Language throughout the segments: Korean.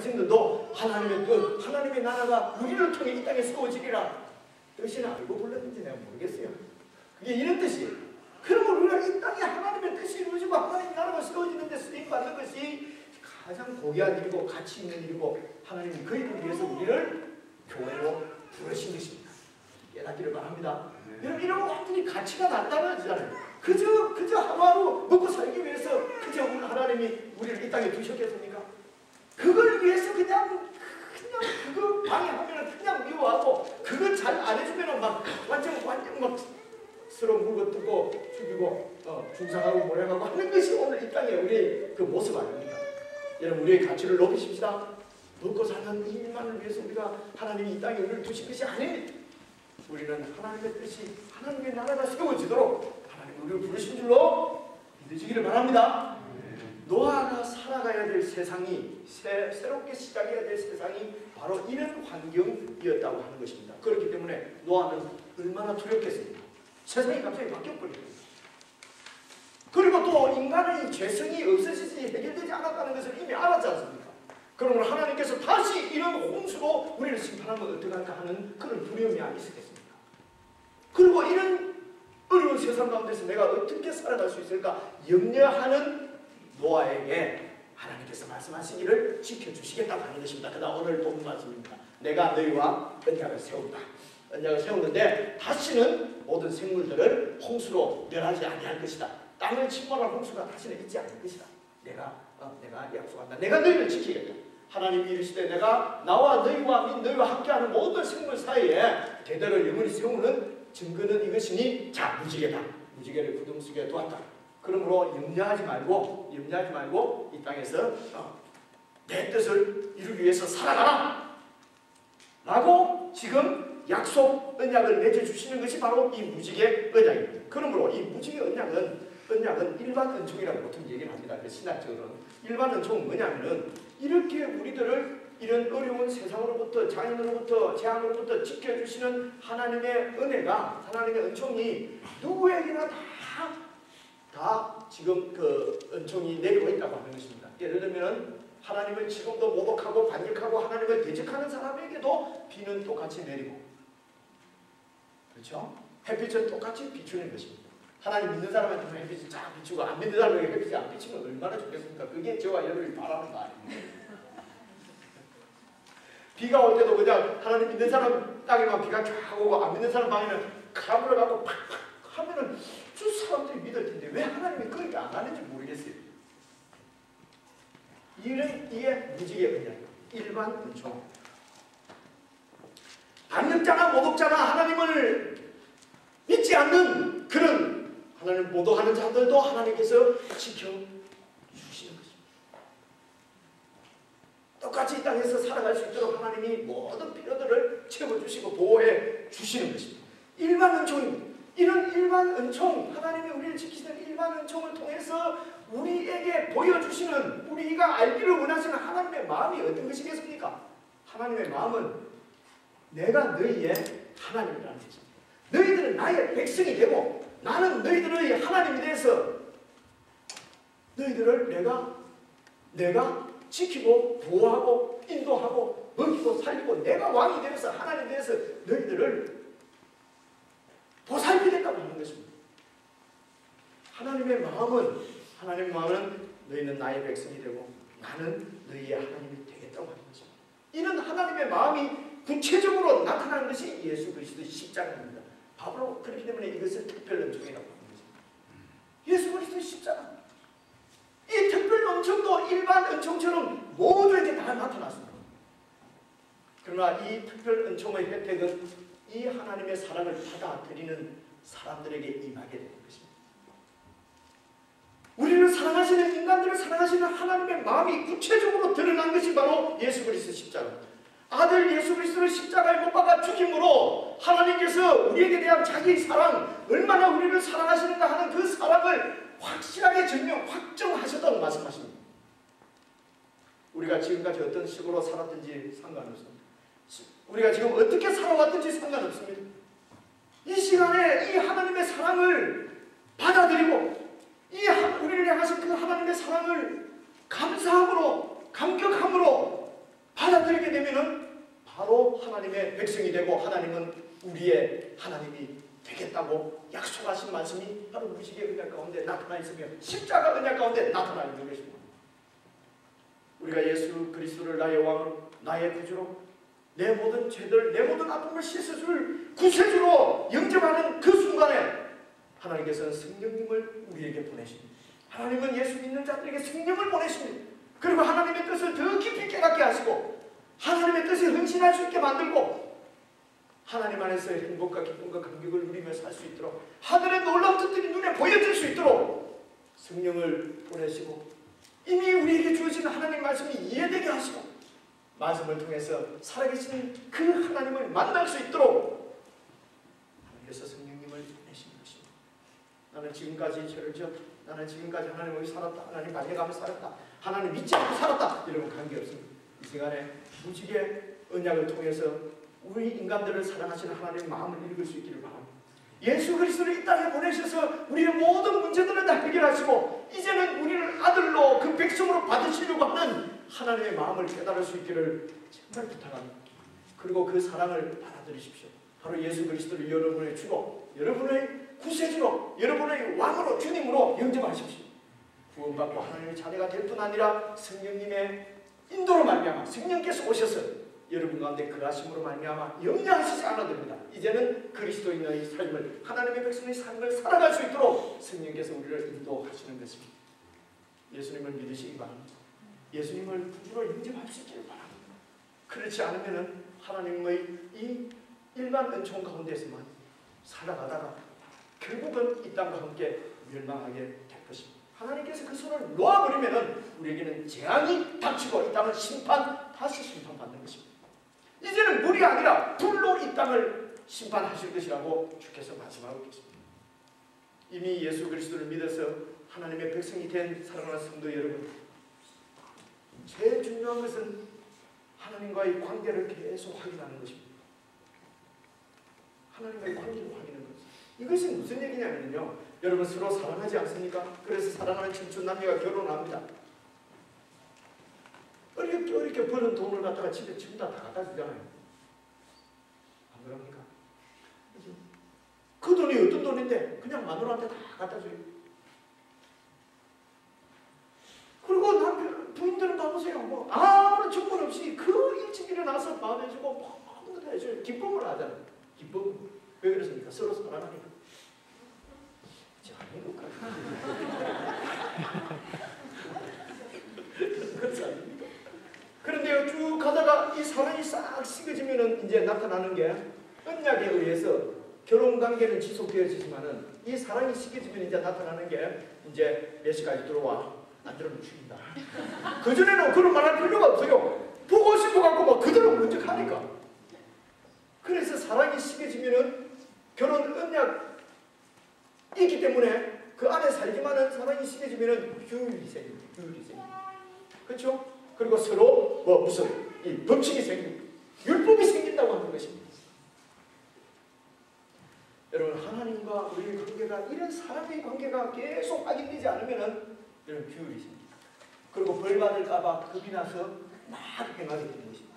백성들도 하나님의 나라가 우리를 통해 이 땅에 세워지리라 뜻이나 알고 불렀는지 내가 모르겠어요. 그게 이런 뜻이에요. 그러면 우리가 이 땅에 하나님의 뜻이 이루어지고 하나님의 나라가 세워지는 데 쓰임받는 것이 가장 고귀한 일이고 가치 있는 일이고 하나님이 그 일을 위해서 우리를 교회로 부르신 것입니다. 깨닫기를 바랍니다. 여러분 이런 완전히 가치가 나타나잖아요. 그저 하루하루 먹고 살기 위해서 그저 하나님이 우리를 이 땅에 두셨겠습니까? 그걸 위해서 그냥 그거 방해하면 그냥 미워하고 그거 잘 안 해주면 막 완전 막 서로 물고 뜯고 죽이고 중상하고 모략하고 하는 것이 오늘 이 땅에 우리의 그 모습 아닙니까? 여러분 우리의 가치를 높이십시다. 먹고 사는 일만을 위해서 우리가 하나님이 이 땅에 우리를 두신 것이 아닙니다. 우리는 하나님의 뜻이 하나님의 나라가 세워지도록 하나님 우리를 부르신 줄로 믿으시기를 바랍니다. 노아가 살아가야 될 세상이 새롭게 시작해야 될 세상이 바로 이런 환경이었다고 하는 것입니다. 그렇기 때문에 노아는 얼마나 두렵겠습니까? 세상이 갑자기 바뀌어버립니다. 그리고 또 인간의 죄성이 없어지지 해결되지 않았다는 것을 이미 알았지 않습니까? 그러면 하나님께서 다시 이런 홍수로 우리를 심판하면 어떡할까 하는 그런 두려움이 안 있었겠습니까? 그리고 이런 어려운 세상 가운데서 내가 어떻게 살아갈 수 있을까 염려하는 노아에게 하나님께서 말씀하시기를 지켜주시겠다고 하는 것입니다. 그다음 오늘 본 말씀입니다. 내가 너희와 언약을 세운다. 언약을 세우는데 다시는 모든 생물들을 홍수로 멸하지 아니할 것이다. 땅을 침몰할 홍수가 다시는 있지 않을 것이다. 내가 약속한다. 내가 너희를 지키겠다. 하나님이 이르시되 내가 나와 너희와 함께하는 모든 생물 사이에 대대를 영원히 세우는 증거는 이것이니 자 무지개다. 무지개를 구름 속에 두었다. 그러므로 염려하지 말고 이 땅에서 내 뜻을 이루기 위해서 살아가라 라고 지금 약속 언약을 맺어주시는 것이 바로 이 무지개 언약입니다. 그러므로 이 무지개 언약은 일반 은총이라고 보통 얘기를 합니다. 신학적으로는 일반 은총은 뭐냐면은 이렇게 우리들을 이런 어려운 세상으로부터 장애인으로부터 재앙으로부터 지켜주시는 하나님의 은혜가 하나님의 은총이 누구에게나 다 지금 그 은총이 내리고 있다고 하는 것입니다. 예를 들면 하나님을 지금도 모독하고 반역하고 하나님을 대적하는 사람에게도 비는 똑같이 내리고 그렇죠? 햇빛은 똑같이 비추는 것입니다. 하나님 믿는 사람한테는 햇빛이 쫙 비추고 안 믿는 사람에게 햇빛이 안 비치면 얼마나 좋겠습니까? 그게 저와 여러분이 바라는 거 아닙니까? 비가 올 때도 그냥 하나님 믿는 사람 땅에만 비가 쫙 오고 안 믿는 사람 방에는 가물을 갖고 팍팍 하면은 저 사람들이 믿을 텐데 왜 하나님이 그렇게 안 하는지 모르겠어요. 이게 무지개 은혜예요. 일반 은총. 반역자나 모독자나 하나님을 믿지 않는 그런 하나님을 모독하는 자들도 하나님께서 지켜주시는 것입니다. 똑같이 이 땅에서 살아갈 수 있도록 하나님이 모든 필요들을 채워주시고 보호해 주시는 것입니다. 일반 은총입니다. 이런 일반 은총, 하나님이 우리를 지키시는 일반 은총을 통해서 우리에게 보여주시는, 우리가 알기를 원하시는 하나님의 마음이 어떤 것이겠습니까? 하나님의 마음은 내가 너희의 하나님이라는 것입니다. 너희들은 나의 백성이 되고 나는 너희들의 하나님이 돼서 너희들을 내가 지키고 보호하고 인도하고 먹이고 살리고 내가 왕이 되어서 하나님이 되어서 너희들을 보살피겠다고 하는 것입니다. 하나님의 마음은 너희는 나의 백성이 되고 나는 너희의 하나님이 되겠다고 하는 것입니다. 이런 하나님의 마음이 구체적으로 나타나는 것이 예수 그리스도의 십자가입니다. 바로 그렇기 때문에 이것을 특별 은총이라고 하는 것입니다. 예수 그리스도의 십자가. 이 특별 은총도 일반 은총처럼 모두에게 다 나타났습니다. 그러나 이 특별 은총의 혜택은 이 하나님의 사랑을 받아들이는 사람들에게 임하게 되는 것입니다. 우리를 사랑하시는 인간들을 사랑하시는 하나님의 마음이 구체적으로 드러난 것이 바로 예수 그리스도 십자가입니다. 아들 예수 그리스도를 십자가에 못 박아 죽임으로 하나님께서 우리에게 대한 자기의 사랑, 얼마나 우리를 사랑하시는가 하는 그 사랑을 확실하게 확정하셨다고 말씀하십니다. 우리가 지금까지 어떤 식으로 살았든지 상관없습니다. 우리가 지금 어떻게 살아왔든지 상관없습니다. 이 시간에 이 하나님의 사랑을 받아들이고 우리를 향하신 그 하나님의 사랑을 감사함으로 감격함으로 우리도 하나님의 백성이 되고 하나님은 우리의 하나님이 되겠다고 약속하신 말씀이 바로 무지개 은약 가운데 나타나 있으며 십자가 은약 가운데 나타나 있는 것입니다. 우리가 예수 그리스도를 나의 왕으로 나의 구주로 내 모든 죄들 내 모든 아픔을 씻어줄 구세주로 영접하는 그 순간에 하나님께서는 성령님을 우리에게 보내십니다. 하나님은 예수 믿는 자들에게 성령을 보내십니다. 그리고 하나님의 뜻을 더 깊이 깨닫게 하시고 하나님의 뜻에 헌신할 수 있게 만들고 하나님 안에서의 행복과 기쁨과 감격을 누리며 살 수 있도록 하늘의 놀라운 뜻들이 눈에 보여질 수 있도록 성령을 보내시고 이미 우리에게 주어진 하나님 말씀이 이해되게 하시고 말씀을 통해서 살아계신 그 하나님을 만날 수 있도록 하나님께서 성령님을 보내신 것입니다. 나는 지금까지 죄를 지었다. 나는 지금까지 하나님을 살았다. 하나님 반대가며 살았다. 하나님 믿지 않고 살았다. 이러면 관계없습니다. 이 시간에 무지개 언약을 통해서 우리 인간들을 사랑하시는 하나님의 마음을 읽을 수 있기를 바랍니다. 예수 그리스도를 이 땅에 보내셔서 우리의 모든 문제들을 다 해결하시고 이제는 우리를 아들로 그 백성으로 받으시려고 하는 하나님의 마음을 깨달을 수 있기를 정말 부탁합니다. 그리고 그 사랑을 받아들이십시오. 바로 예수 그리스도를 여러분의 주로 여러분의 구세주로 여러분의 왕으로 주님으로 영접하십시오. 구원받고 하나님의 자녀가 될 뿐 아니라 성령님의 인도로 말미암아 성령께서 오셔서 여러분 가운데 그하심으로 말미암아 영향하시지 않아도 됩니다. 이제는 그리스도인의 삶을 하나님의 백성의 삶을 살아갈 수 있도록 성령께서 우리를 인도하시는 것입니다. 예수님을 믿으시기 바랍니다. 예수님을 구주로 영접할 수 있기를 바랍니다. 그렇지 않으면 하나님의 이 일반 은총 가운데서만 살아가다가 결국은 이 땅과 함께 멸망하게 될 것입니다. 하나님께서 그 손을 놓아버리면 우리에게는 재앙이 닥치고 이 땅을 다시 심판받는 것입니다. 이제는 물이 아니라 불로 이 땅을 심판하실 것이라고 주께서 말씀하고 계십니다. 이미 예수 그리스도를 믿어서 하나님의 백성이 된 사랑하는 성도 여러분, 제일 중요한 것은 하나님과의 관계를 계속 확인하는 것입니다. 하나님과의 관계를 확인하는 것입니다. 이것이 무슨 얘기냐면요, 여러분 서로 사랑하지 않습니까? 그래서 사랑하는 청춘 남녀가 결혼합니다. 어렵게 버는 돈을 갖다가 집에 전부 다 갖다 주잖아요. 안 그럽니까? 그 돈이 어떤 돈인데 그냥 마누라한테 다 갖다 줘요. 그리고 남편 부인들은 봐보세요. 뭐 아무런 조건 없이 그 일찍 일어나서 밥 해주고 뭐 아무것도 다 해줘요. 기쁨을 하잖아요. 기쁨. 왜 그렇습니까? 서로 사랑하니까. 아닌 것 같아요. 그렇지 않습니까? 그런데요, 쭉 가다가 이 사랑이 싹 식어지면은 이제 나타나는 게 언약에 의해서 결혼 관계는 지속되어지지만은 이 사랑이 식어지면 이제 나타나는 게 이제 몇 시까지 들어와. 안 들어오면 죽인다. 그전에는 그런 말 할 필요가 없어요. 보고 싶어갖고 막 그대로 먼저 가니까. 그래서 사랑이 식어지면은 결혼 언약 있기 때문에 그 안에 살기만은 사랑이 식어지면은 규율이 생깁니다. 그렇죠? 그리고 서로 무슨 이 법칙이 생기고 율법이 생긴다고 하는 것입니다. 여러분 하나님과 우리의 관계가 이런 사랑의 관계가 계속 확인되지 않으면은 이런 규율이 생깁니다. 그리고 벌 받을까봐 겁이 나서 막 행하게 되는 것입니다.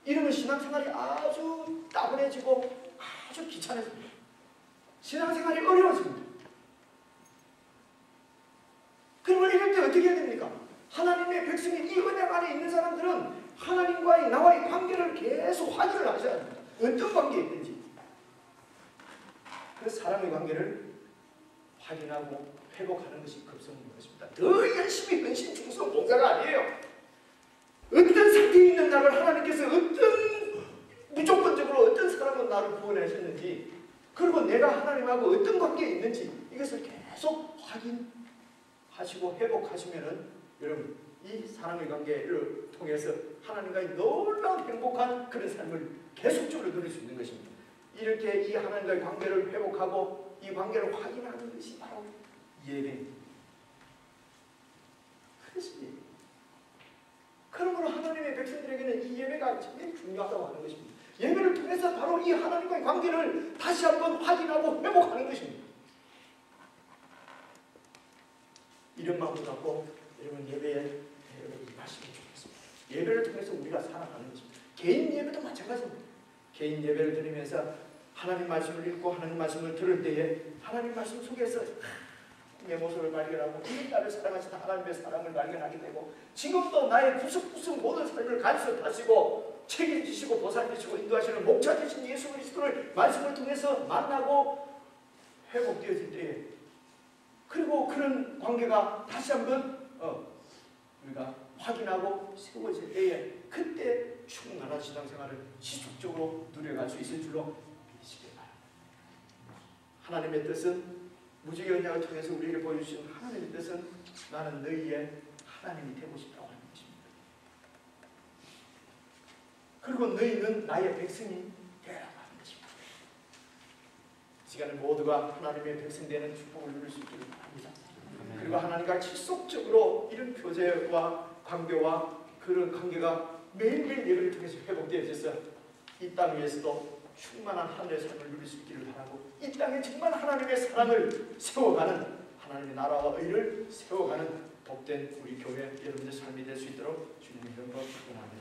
이러면 신앙생활이 아주 따분해지고 아주 귀찮아집니다. 신앙생활이 어려워집니다. 그러면 이럴 때 어떻게 해야 됩니까? 하나님의 백성이 이 은혜 안에 있는 사람들은 하나님과의 나와의 관계를 계속 확인을 하셔야 합니다. 어떤 관계에 있는지. 그 사랑의 관계를 확인하고 회복하는 것이 급선무인 것입니다. 더 열심히 헌신 충성 봉사가 아니에요. 어떤 상태에 있는 나를 하나님께서 어떤 무조건적으로 어떤 사람은 나를 구원하셨는지 그리고 내가 하나님하고 어떤 관계에 있는지 이것을 계속 확인하시고 회복하시면은 여러분 이 사랑의 관계를 통해서 하나님과의 놀라운 행복한 그런 삶을 계속적으로 누릴 수 있는 것입니다. 이렇게 이 하나님과의 관계를 회복하고 이 관계를 확인하는 것이 바로 예배입니다. 그것이 그러므로 하나님의 백성들에게는 이 예배가 제일 중요하다고 하는 것입니다. 예배를 통해서 바로 이 하나님과의 관계를 다시 한번 확인하고 회복하는 것입니다. 이런 마음을 갖고 여러분 예배에 임하시면 좋겠습니다. 예배를 통해서 우리가 살아가는 것입니다. 개인 예배도 마찬가지입니다. 개인 예배를 드리면서 하나님 말씀을 읽고 하나님 말씀을 들을 때에 하나님 말씀 속에서 내 모습을 발견하고 이 나를 사랑하시는 하나님의 사랑을 발견하게 되고 지금도 나의 구석구석 모든 삶을 간섭하시고 책임지시고 보살피시고 인도하시는 목자 되신 예수 그리스도를 말씀을 통해서 만나고 회복되어질 때에 그리고 그런 관계가 다시 한번 우리가 확인하고 세워질 때에 그때 충만한 신앙생활을 지속적으로 누려갈 수 있을 줄로 믿으시기 바랍니다. 하나님의 뜻은 무지개 언약을 통해서 우리에게 보여주신 하나님의 뜻은 나는 너희의 하나님이 되고 싶다고 하는 것입니다. 그리고 너희는 나의 백성이 되라고 하는 것입니다. 이 시간에 모두가 하나님의 백성 되는 축복을 누릴 수 있기를 바랍니다. 그리고 하나님과 지속적으로 이런 교제와 관계와 그런 관계가 매일매일 예배를 통해서 회복되어져서 이 땅 위에서도 충만한 하늘의 삶을 누릴 수 있기를 바라고 이 땅에 정말 하나님의 사랑을 세워가는 하나님의 나라와 의를 세워가는 복된 우리 교회 여러분의 삶이 될 수 있도록 주님의 이름으로 축원합니다.